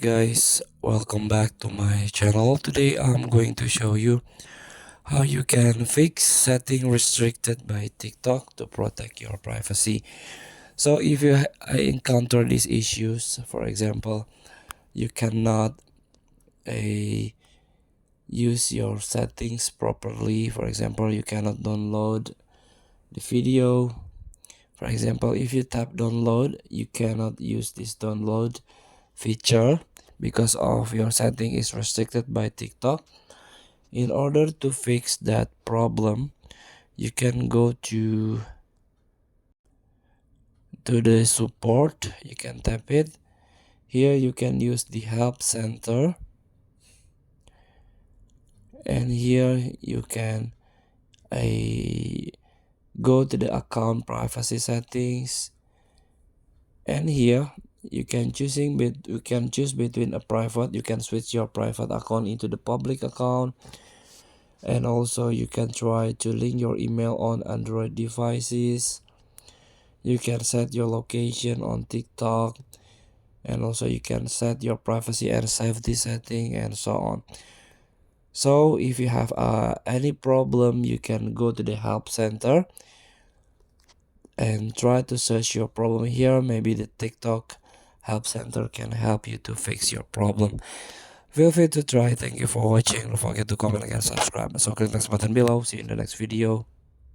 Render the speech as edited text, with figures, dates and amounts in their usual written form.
guys, welcome back to my channel. Today I'm going to show you how you can fix setting restricted by TikTok to protect your privacy. So if you encounter these issues, for example, you cannot use your settings properly. For example, you cannot download the video. For example, if you tap download, you cannot use this download feature because of your setting is restricted by TikTok. In order to fix that problem, you can go to the support. You can tap it. Here you can use the help center, and here you can go to the account privacy settings, and here you can choose between a private. You can switch your private account into the public account, and also you can try to link your email on Android devices. You can set your location on TikTok, and also you can set your privacy and safety setting and so on. So if you have any problem, you can go to the help center and try to search your problem here. Maybe the TikTok help center can help you to fix your problem. Feel free to try. Thank you for watching. Don't forget to comment and subscribe. So click the next button below. See you in the next video.